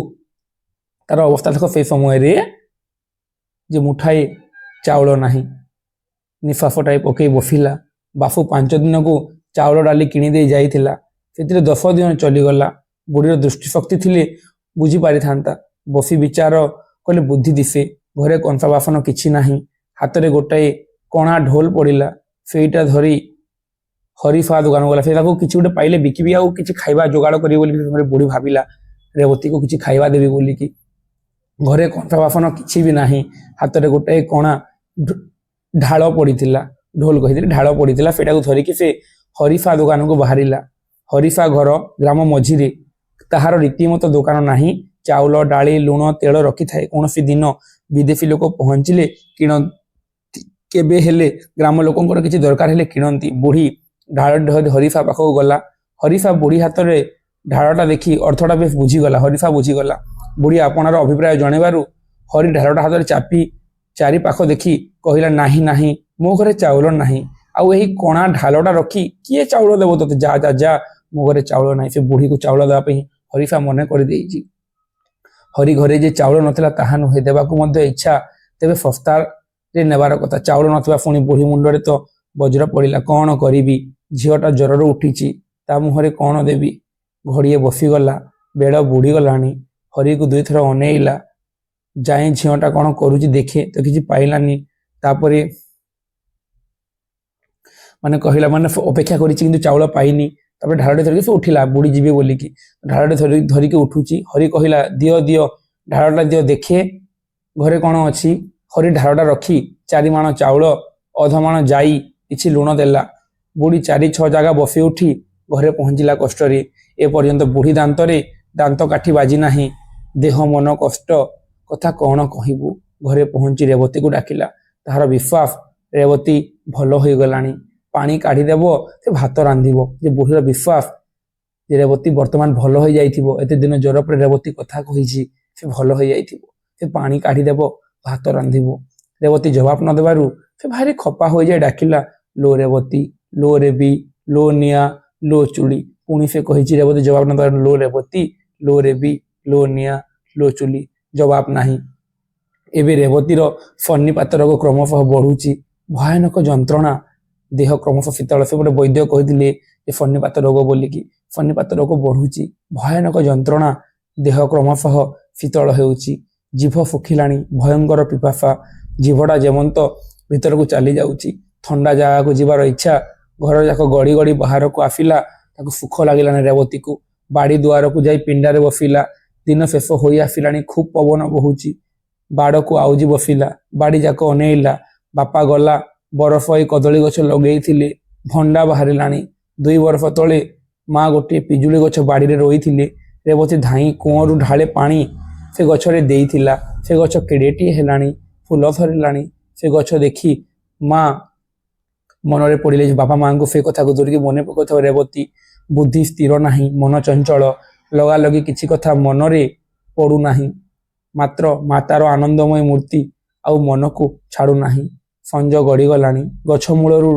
ତାର ଅବସ୍ଥା ଦେଖ ସେଇ ସମୟରେ ଯେ ମୁଠାଏ ଚାଉଳ ନାହିଁ। ନିଃଶ୍ୱାସଟାଏ ପକେଇ ବସିଲା। ବାପୁ 5 ଦିନକୁ ଚାଉଳ ଡାଲି କିଣିଦେଇ ଯାଇଥିଲା, ସେଥିରେ 10 ଦିନ ଚଲିଗଲା। ବୁଢ଼ୀର ଦୃଷ୍ଟିଶକ୍ତି ଥିଲେ ବୁଝିପାରିଥାନ୍ତା। ବସି ବିଚାର କଲେ ବୁଦ୍ଧି ଦିଶେ। ଘରେ କଂସା ବାସନ କିଛି ନାହିଁ। ହାତରେ ଗୋଟାଏ କଣା ଢୋଲ ପଡ଼ିଲା, ସେଇଟା ଧରି ହରିଫା ଦୋକାନ ଗଲା। ସେ ତାକୁ କିଛି ଗୋଟେ ପାଇଲେ ବିକିବି, ଆଉ କିଛି ଖାଇବା ଯୋଗାଡ଼ କରିବି ବୋଲି ବୁଢ଼ୀ ଭାବିଲା, ରେବତୀକୁ କିଛି ଖାଇବା ଦେବି ବୋଲିକି। ଘରେ କଂସା ବାସନ କିଛି ବି ନାହିଁ। ହାତରେ ଗୋଟାଏ କଣା ଢାଳ ପଡ଼ିଥିଲା, ଢୋଲ କହିଥିଲି, ଢାଳ ପଡ଼ିଥିଲା। ସେଇଟାକୁ ଧରିକି ସେ ହରିଫା ଦୋକାନକୁ ବାହାରିଲା। ହରିଫା ଘର ଗ୍ରାମ ମଝିରେ। ତାହାର ରୀତିମତ ଦୋକାନ ନାହିଁ। ଚାଉଳ, ଡାଳି, ଲୁଣ, ତେଳ ରଖିଥାଏ। କୌଣସି ଦିନ ବିଦେଶୀ ଲୋକ ପହଞ୍ଚିଲେ କିଣନ୍ତି, କେବେ ହେଲେ ଗ୍ରାମ ଲୋକଙ୍କର କିଛି ଦରକାର ହେଲେ କିଣନ୍ତି। ବୁଢ଼ୀ ଢାଳ ଧରି ହରିଫା ପାଖକୁ ଗଲା। ହରିଫା ବୁଢ଼ୀ ହାତରେ ଢାଳଟା ଦେଖି ଅର୍ଥଟା ବେଶ ବୁଝିଗଲା। ହରିଫା ବୁଝିଗଲା। ବୁଢ଼ୀ ଆପଣାର ଅଭିପ୍ରାୟ ଜଣାଇବାରୁ ହରି ଢାଳଟା ହାତରେ ଚାପି ଚାରିପାଖ ଦେଖି କହିଲା, ନାହିଁ ନାହିଁ, ମୋ ଘରେ ଚାଉଳ ନାହିଁ। ଆଉ ଏହି କଣା ଢାଳଟା ରଖି କିଏ ଚାଉଳ ଦେବ ତୋତେ? ଯା ଯା ଯା, ମୋ ଘରେ ଚାଉଳ ନାହିଁ। ସେ ବୁଢ଼ୀକୁ ଚାଉଳ ଦେବା ପାଇଁ ହରିଫା ମନେ କରିଦେଇଛି। ହରି ଘରେ ଯେ ଚାଉଳ ନଥିଲା ତାହା ନୁହେଁ, ଦେବାକୁ ମଧ୍ୟ ଇଚ୍ଛା, ତେବେ ଶସ୍ତାରେ ନେବାର କଥା। ଚାଉଳ ନଥିବା ଶୁଣି ବୁଢ଼ୀ ମୁଣ୍ଡରେ ତ ବଜ୍ର ପଡ଼ିଲା। କ'ଣ କରିବି? ଝିଅଟା ଜ୍ୱରରୁ ଉଠିଛି, ତା ମୁହଁରେ କ'ଣ ଦେବି? ଘଡ଼ିଏ ବସିଗଲା। ବେଳ ବୁଡ଼ିଗଲାଣି। ହରିକୁ 2 ଥର ଅନେଇଲା। ଯାଇ ଝିଅଟା କ'ଣ କରୁଛି ଦେଖେ ତ କିଛି ପାଇଲାନି। ତାପରେ ମାନେ କହିଲା, ମାନେ ଅପେକ୍ଷା କରିଛି କିନ୍ତୁ ଚାଉଳ ପାଇନି। ତାପରେ ଢାଳଟେ ଧରିକି ସେ ଉଠିଲା, ବୁଢ଼ୀ ଯିବେ ବୋଲିକି। ଢାଳଟେ ଧରିକି ଉଠୁଛି। ହରି କହିଲା, ଦିଅ ଦିଅ, ଢାଳଟା ଦିଅ ଦେଖେ ଘରେ କ'ଣ ଅଛି। ହରି ଢାଳଟା ରଖି 4 ମାଣ ଚାଉଳ, ଅଧମାଣ ଜାଇ, କିଛି ଲୁଣ ଦେଲା। ବୁଢ଼ୀ 4-6 ଜାଗା ବସି ଉଠି ଘରେ ପହଞ୍ଚିଲା କଷ୍ଟରେ। ଏ ପର୍ଯ୍ୟନ୍ତ ବୁଢ଼ୀ ଦାନ୍ତରେ ଦାନ୍ତ କାଠି ବାଜି ନାହିଁ। ଦେହ ମନ କଷ୍ଟ କଥା କ'ଣ କହିବୁ? ଘରେ ପହଞ୍ଚି ରେବତୀକୁ ଡାକିଲା। ତାହାର ବିଶ୍ୱାସ ରେବତୀ ଭଲ ହୋଇଗଲାଣି। ପାଣି କାଢ଼ିଦେବ, ସେ ଭାତ ରାନ୍ଧିବ। ଯେ ବୁଢ଼ୀର ବିଶ୍ୱାସ ଯେ ରେବତୀ ବର୍ତ୍ତମାନ ଭଲ ହୋଇଯାଇଥିବ। ଏତେ ଦିନ ଜ୍ୱର ପରେ ରେବତୀ କଥା କହିଛି, ସେ ଭଲ ହୋଇଯାଇଥିବ। ସେ ପାଣି କାଢ଼ିଦେବ, ଭାତ ରାନ୍ଧିବ। ରେବତୀ ଜବାବ ନ ଦେବାରୁ ସେ ଭାରି ଖପା ହୋଇଯାଇ ଡାକିଲା, ଲୋ ରେବତୀ, ଲୋ ରେବି, ଲୋ ନିଆଁ, ଲୋ ଚୁଡ଼ି। ପୁଣି ସେ କହିଛି, ରେବତୀ ଜବାବ ନ ଦେବାରୁ, ଲୋ ରେବତୀ, ଲୋ ରେବି, ଲୋ ନିଆଁ, लो चुली जवाब नाही। एबे रेवतीर फन्नीपात रोग क्रमशः बढ़ुची भयानक जंत्रणा देह क्रमशः शीतल से गोटे वैद्य कहते फन्नीपात रोग बोलिकी फन्नीपात रोग बढ़ुची भयानक जंत्रणा देह क्रमशः शीतल होउची जीभ फुकिलाणी भयंकर पिपासा जीभटा जेमंत भीतर को चली जाउची ठंडा जगह को जीवार इच्छा घर जाक गड़ी गड़ी बाहर को आसिला ताको सुख लगिलानी रेवती को बाड़ी दुआर को जाई पिंडारे बसिला दिन शेष हो आसिलानी खूब पवन बहुची बाड़ को आउजी बसिला बाड़ी जाक अनेइला बापा गला बरफ कदली गछ लगे भंडा बाहरिलानी 2 वर्ष तले माँ गोटे पिजुली गछ बाड़ी रे रही रेवती धाई कुआं ढाले पानी से गछरे देइथिला से गछ केडेटी हेलानी फूल धरिलानी से गछ देखी माँ मनरे पड़े बापा माँ को से कथा को धरिकी मन पकाउथाव रेवती बुद्धि स्थिर नाही मन चंचल लगा लगी किछि कथा मनरे पड़ू नाही मात्र मातार आनंदमय मूर्ति आउ मन को छाड़ू नाही संज गड़ी गलानी गछ मूलरू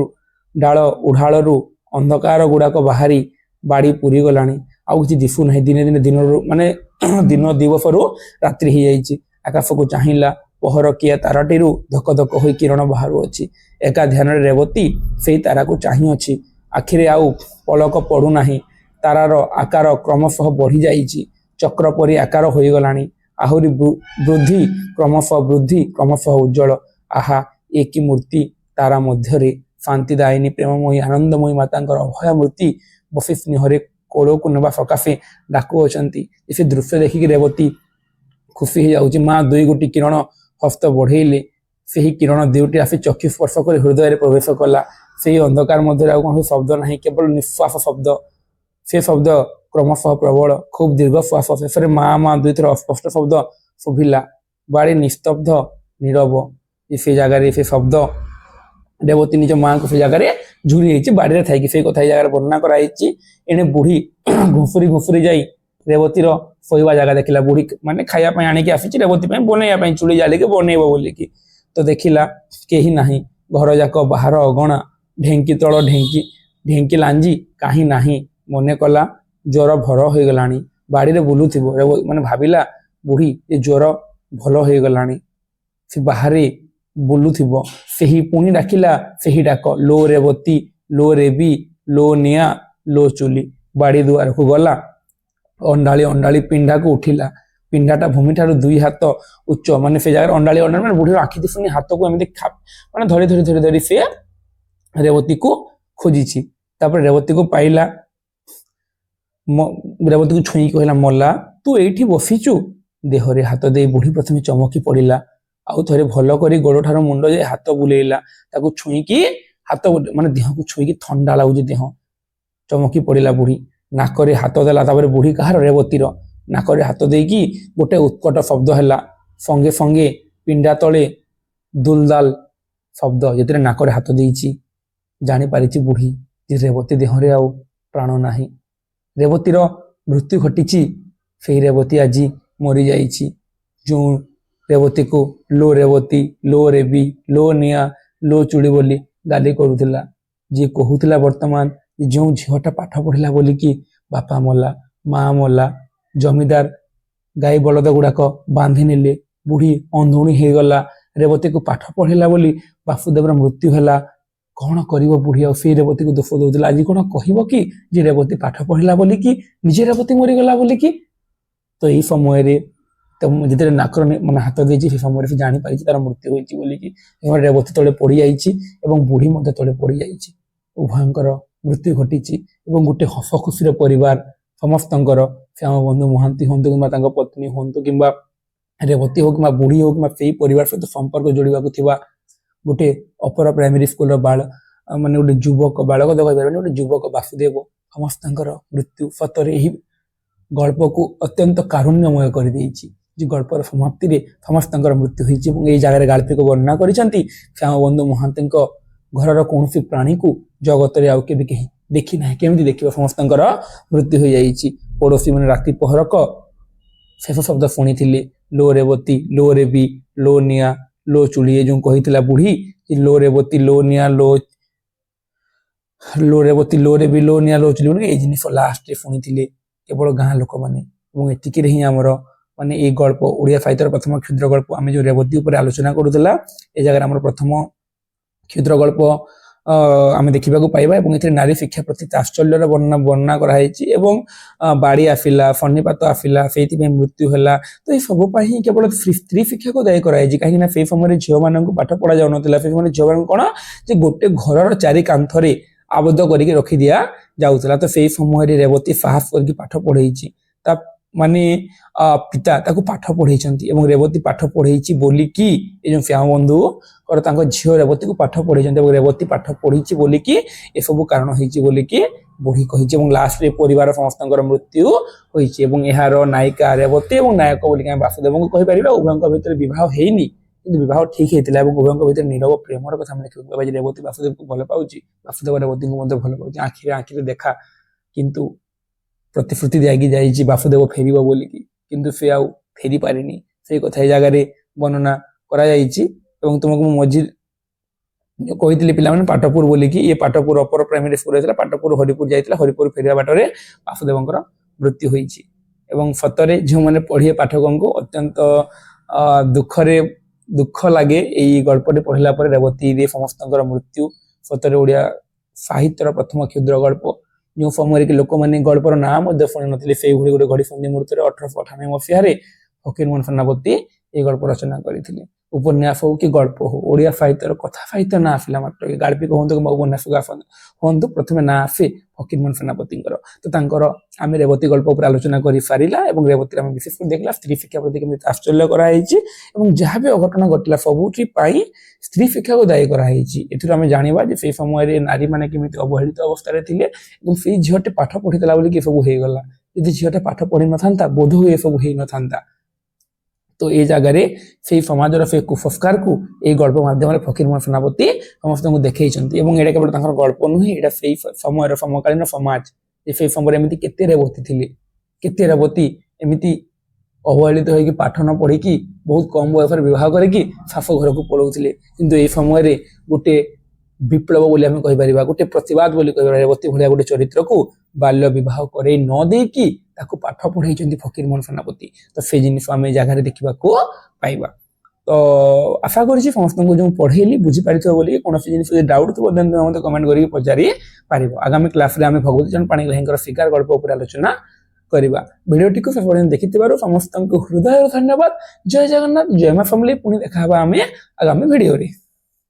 डाल उढ़ालू अंधकार गुड़ाक बाहरी बाड़ी पूरी गलानी आउ किछि दिशु नाही दिने दिने दिन माने दिन दिवसरू रात्रि ही जाइछि आकाश को चाहिला पहर किया ताराटी धक धक हो किरण बाहर अच्छी एका ध्यान रेवती से तारा को चाही अच्छी आखिरे आउ पलक पड़ू नाही तारार आकार क्रमशः बढ़ी जाइछि चक्र परी आकार हो गलानी आहुरी वृद्धि क्रमशः उज्जवल आहा एक मूर्ति तारा मध्यरे शांतिदायिनी प्रेममयी आनंदमयी मातांकर अभय मूर्ति बसी स्नेहरे कोड़ को नेबा सकाशे डाकू अछंती इसे दृश्य देखिक रेवती खुशी हो जाउची माँ 2 गोटी किरण हस्त बढ़ेले से किरण दुईटी आसी चक्षु स्पर्श कर हृदय प्रवेश कला से अंधकार मध्य कौन शब्द ना केवल निश्वास शब्द से शब्द क्रमशः प्रबल खूब दीर्घ श्वास शेष में माँ माँ 2 थर अस्पष्ट शब्द शुभिला बाड़ी निस्तब्ध नीरव से जगार से शब्द रेवती निज माँ को से जगार झुरी बाड़ी थी से कथा जगह वर्णना कराई एणे बुढ़ी घुसुरी घुसुरी जाई रेवतीर शोवा जगह देखला बुढ़ी माने खायापाई आणिकी आसी रेवती बनैया चूड़ी जालिकी बनैब बोलिकी तो देखिला केही नाही घर जाक बाहर अगणा ढेंकी तल ढेंकी ढेंकी लांजी कहीं नाही मने कला ज्वर भर हो गलानी बाड़ी रे बुलुथिबो माने भाबिला बुढ़ी ये ज्वर भल हो गलानी से बाहरे बुलुथिबो सेही पुणी डाकिला सेही डाक लो रेवती लो रेबी लो निया लो चुली बाड़ी दुआर को गला अंडाली अंडाली पिंडा को उठिला पिंडाटा भूमि ठार 2 हाथ उच्च माने से जगह अंडाली अंडाली माने बुढ़ी आखि दिसुनी हाथ को एमती माने धरी धरी धरी धरी से रेवती को खोजी तापर रेवती को पाइला रेवती को छुई कहला मल्ला तू एठी बसीचु देहरे हाथ दे बुढ़ी प्रथम चमकी पड़िला आउ थरे भल करी गोड़ ठार मुंड जाए हाथ बुलेला ताको छुईकी हाथ माने देह को छुईकी ठंडा लागुची देह चमकी पड़िला बुढ़ी नाकरे हाथ देला तापर बुढ़ी कहार रेवतीर नाकरे हाथ देकी गोटे उत्कट शब्द हैला संगे संगे पिंडा तले दुलदाल शब्द जेतरे नाकरे हाथ देइची जानी पारिची बुढ़ी जे रेवती देहरे आउ प्राण नाही रेवतीर मृत्यु घटिची से रेवती आज मरी जाइची जो रेवती को लो रेवती लो रेबी लो निया लो चूड़ी बोली गाली करूला जी कहूला वर्तमान जो झीटा पाठ पढ़ला बोली कि बापा मला माँ मला जमीदार गाई बलद गुड़ाक बांधि नेले बुढ़ी अंधुणी हो गला रेवती को पाठ पढ़ेला बोली बासुदेवर मृत्यु है कौन कर बुढ़ी आई रेवती को दोष दौला आज कौन कह कि जे रेवती पाठ पढ़ला बोली कि निजे रेवती मरीगला बोली कि तो यही समय तो जिते नाकर मैंने हाथ देती से समय से जापारी तार मृत्यु होगी रेवती तले पड़ जा बुढ़ी तले पड़ जा उभयंकर मृत्यु घटी गोटे हस खुशी परिवार समस्त श्याम बंधु महांती हूँ कि पत्नी हूँ कि रेवती हो कि बुढ़ी हो कि परिवार सहित संपर्क जोड़ा गोटे अपर प्राइमरी स्कूल बाल माने गोटे युवक बालक तो कह गोटे युवक वासुदेव समस्त मृत्यु सतरे यही गल्प को अत्यंत कारुण्यमय कर गल्पर समाप्ति रे समस्त मृत्यु होती जगह गाल्पिक वर्णना कर श्याम बंधु महांती घर कौन प्राणी को जगत रे आउ के कहीं देखी ना केमी देखिए समस्त मृत्यु हो जाइए पड़ोशी मैंने राति पहरक शेष शब्द शुणी लो रेवती लो रेबी लो निया लो चूड़ी जो कही बुढ़ी लो रेवती लो निया लो रेवती लो रेबी लो निया लो चूड़ी ये जिन लास्ट शुणी केवल गाँ लोक मैंने एटिकी ही आमर ମାନେ ଏଇ ଗଳ୍ପ ଓଡ଼ିଆ ସାହିତ୍ୟର ପ୍ରଥମ କ୍ଷୁଦ୍ର ଗଳ୍ପ ଆମେ ଯୋଉ ରେବତୀ ଉପରେ ଆଲୋଚନା କରୁଥିଲା ଏ ଜାଗାରେ ଆମର ପ୍ରଥମ କ୍ଷୁଦ୍ର ଗଳ୍ପ ଆମେ ଦେଖିବାକୁ ପାଇବା ଏବଂ ଏଥିରେ ନାରୀ ଶିକ୍ଷା ପ୍ରତି ତାତ୍ସଲ୍ୟର ବର୍ଣ୍ଣନା କରାଯାଇଛି ଏବଂ ବାଡ଼ି ଆସିଲା ଫନିପାତ ଆସିଲା ସେଇଥିପାଇଁ ମୃତ୍ୟୁ ହେଲା ତ ଏଇ ସବୁ ପାଇଁ ହିଁ କେବଳ ସ୍ତ୍ରୀ ଶିକ୍ଷାକୁ ଦାୟୀ କରାଯାଇଛି କାହିଁକି ନା ସେଇ ସମୟରେ ଝିଅମାନଙ୍କୁ ପାଠ ପଢ଼ା ଯାଉନଥିଲା ସେଇ ସମୟରେ ଝିଅମାନଙ୍କୁ କ'ଣ ଯେ ଗୋଟେ ଘରର ଚାରି କାନ୍ଥରେ ଆବଦ୍ଧ କରିକି ରଖି ଦିଆ ଯାଉଥିଲା ତ ସେଇ ସମୟରେ ରେବତୀ ସାହସ କରିକି ପାଠ ପଢ଼େଇଛି ତା ମାନେ ପିତା ତାକୁ ପାଠ ପଢ଼େଇଛନ୍ତି ଏବଂ ରେବତୀ ପାଠ ପଢ଼େଇଛି ବୋଲିକି ଏ ଯେଉଁ ଶ୍ୟାମ ବନ୍ଧୁ ତାଙ୍କ ଝିଅ ରେବତୀକୁ ପାଠ ପଢ଼େଇଛନ୍ତି ଏବଂ ରେବତୀ ପାଠ ପଢ଼ିଛି ବୋଲିକି ଏସବୁ କାରଣ ହେଇଛି ବୋଲିକି ବୁଢ଼ୀ କହିଛି ଏବଂ ଲାଷ୍ଟରେ ପରିବାର ସମସ୍ତଙ୍କର ମୃତ୍ୟୁ ହୋଇଛି ଏବଂ ଏହାର ନାୟିକା ରେବତୀ ଏବଂ ନାୟକ ବୋଲିକି ଆମେ ବାସୁଦେବଙ୍କୁ କହିପାରିବା ଉଭୟଙ୍କ ଭିତରେ ବିବାହ ହେଇନି କିନ୍ତୁ ବିବାହ ଠିକ ହେଇଥିଲା ଏବଂ ଉଭୟଙ୍କ ଭିତରେ ନିରବ ପ୍ରେମର କଥା ଆମେ ଦେଖିବାକୁ ପାଇବା ଯେ ରେବତୀ ବାସୁଦେବକୁ ଭଲ ପାଉଛି ବାସୁଦେବ ରେବତୀଙ୍କୁ ମଧ୍ୟ ଭଲ ପାଉଛି ଆଖିରେ ଦେଖା କିନ୍ତୁ ପ୍ରତିଶ୍ରୁତି ଦିଆଗି ଯାଇଛି ବାସୁଦେବ ଫେରିବ ବୋଲିକି କିନ୍ତୁ ସେ ଆଉ ଫେରି ପାରିନି ସେଇ କଥା ଏ ଜାଗାରେ ବର୍ଣ୍ଣନା କରାଯାଇଛି ଏବଂ ତୁମକୁ ମୁଁ ମଝି କହିଥିଲି ପିଲାମାନେ ପାଟପୁର ବୋଲିକି ଇଏ ପାଟପୁର ଅପର ପ୍ରାଇମେରୀ ସ୍କୁଲ ହେଇଥିଲା ପାଟପୁର ହରିପୁର ଯାଇଥିଲା ହରିପୁର ଫେରିବା ବାଟରେ ବାସୁଦେବଙ୍କର ମୃତ୍ୟୁ ହୋଇଛି ଏବଂ ସତରେ ଯେଉଁମାନେ ପଢ଼ିବେ ପାଠକଙ୍କୁ ଅତ୍ୟନ୍ତ ଦୁଃଖ ଲାଗେ ଏଇ ଗଳ୍ପଟି ପଢ଼ିଲା ପରେ ରେବତୀରେ ସମସ୍ତଙ୍କର ମୃତ୍ୟୁ ସତରେ ଓଡ଼ିଆ ସାହିତ୍ୟର ପ୍ରଥମ କ୍ଷୁଦ୍ର ଗଳ୍ପ ଯେଉଁ ସମୟରେ କି ଲୋକମାନେ ଗଳ୍ପର ନାଁ ମଧ୍ୟ ଶୁଣି ନଥିଲେ ସେଇଭଳି ଗୋଟେ ଘଡ଼ିସନ୍ଧି ମୁହୂର୍ତ୍ତରେ 1898 ମସିହାରେ ଫକୀରମୋହନ ସେନାପତି এই গল্প রচনা କରିଥିଲେ ଉପନ୍ୟାସ ହଉ କି ଗଳ୍ପ ହଉ ଓଡ଼ିଆ ସାହିତ୍ୟର କଥା ସାହିତ୍ୟ ନା ଆସିଲା ମାତ୍ର ଗାଳ୍ପିକ ହୁଅନ୍ତୁ କିମ୍ବା ଉପନ୍ୟାସିକ ହୁଅନ୍ତୁ ପ୍ରଥମେ ନା ଆସେ ଫକୀରମୋହନ ସେନାପତିଙ୍କର ତ ତାଙ୍କର ଆମେ ରେବତୀ ଗଳ୍ପ ଉପରେ ଆଲୋଚନା କରିସାରିଲା ଏବଂ ରେବତୀରେ ଆମେ ବିଶେଷ କରି ଦେଖିଲା ସ୍ତ୍ରୀ ଶିକ୍ଷା ପ୍ରତି କେମିତି ଆଶ୍ଚର୍ଯ୍ୟ କରାଯାଇଛି ଏବଂ ଯାହା ବି ଅଘଟଣ ଘଟିଲା ସବୁଠି ପାଇଁ ସ୍ତ୍ରୀ ଶିକ୍ଷାକୁ ଦାୟୀ କରାଯାଇଛି ଏଥିରୁ ଆମେ ଜାଣିବା ଯେ ସେଇ ସମୟରେ ନାରୀମାନେ କେମିତି ଅବହେଳିତ ଅବସ୍ଥାରେ ଥିଲେ ଏବଂ ସେଇ ଝିଅଟି ପାଠ ପଢ଼ିଥିଲା ବୋଲିକି ଏସବୁ ହେଇଗଲା ଯଦି ଝିଅଟା ପାଠ ପଢ଼ିନଥାନ୍ତା ବୋଧ ହୁଏ ଏସବୁ ହେଇନଥାନ୍ତା তো এই জায়গায় সেই সমাজের সেই কুসংস্কারକୁ এই গল্প মাধ্যমে ফকীরমোহন সেনাপতি ସମସ୍ତଙ୍କୁ ଦେଖେଇଛନ୍ତି ଏବଂ ଏଇଟା କେବଳ ତାଙ୍କର ଗଳ୍ପ ନୁହେଁ ଏଇଟା ସେଇ ସମୟର ସମକାଳୀନ ସମାଜ ସେଇ ସମୟରେ ଏମିତି କେତେ ରେବତୀ ଥିଲେ କେତେ ରେବତୀ ଏମିତି ଅବହେଳିତ ହୋଇକି ପାଠ ନ ପଢ଼ିକି ବହୁତ କମ ବୟସରେ ବିବାହ କରିକି ଶାଶୁ ଘରକୁ ପଳାଉଥିଲେ କିନ୍ତୁ এই ସମୟରେ ଗୋଟେ ବିପ୍ଳବ ବୋଲି ଆମେ କହିପାରିବା ଗୋଟେ ପ୍ରତିବାଦ ବୋଲି କହିପାରିବା ରେବତୀ ଭଳିଆ ଗୋଟେ ଚରିତ୍ରକୁ ବାଲ୍ୟ ବିବାହ କରେଇ ନ ଦେଇକି ତାକୁ ପାଠ ପଢ଼େଇଛନ୍ତି ଫକୀରମୋହନ ସେନାପତି ତ ସେ ଜିନିଷ ଆମେ ଏ ଜାଗାରେ ଦେଖିବାକୁ ପାଇବା ତ ଆଶା କରିଛି ସମସ୍ତଙ୍କୁ ଯେଉଁ ପଢ଼େଇଲି ବୁଝିପାରିଥିବ ବୋଲି କୌଣସି ଜିନିଷ ଯଦି ଡାଉଟ୍ ଥିବ ଦେନ୍ ତୁମେ ମୋତେ କମେଣ୍ଟ କରିକି ପଚାରି ପାରିବ ଆଗାମୀ କ୍ଲାସରେ ଆମେ ଭଗବତୀ ଚରଣ ପାଣିଗ୍ରାହୀଙ୍କର ଶିକାର ଗଳ୍ପ ଉପରେ ଆଲୋଚନା କରିବା ଭିଡ଼ିଓଟିକୁ ସେ ପର୍ଯ୍ୟନ୍ତ ଦେଖିଥିବାରୁ ସମସ୍ତଙ୍କୁ ହୃଦୟରୁ ଧନ୍ୟବାଦ ଜୟ ଜଗନ୍ନାଥ ଜୟ ମା ସମଲେଇ ପୁଣି ଦେଖା ହେବା ଆମେ ଆଗାମୀ ଭିଡ଼ିଓରେ।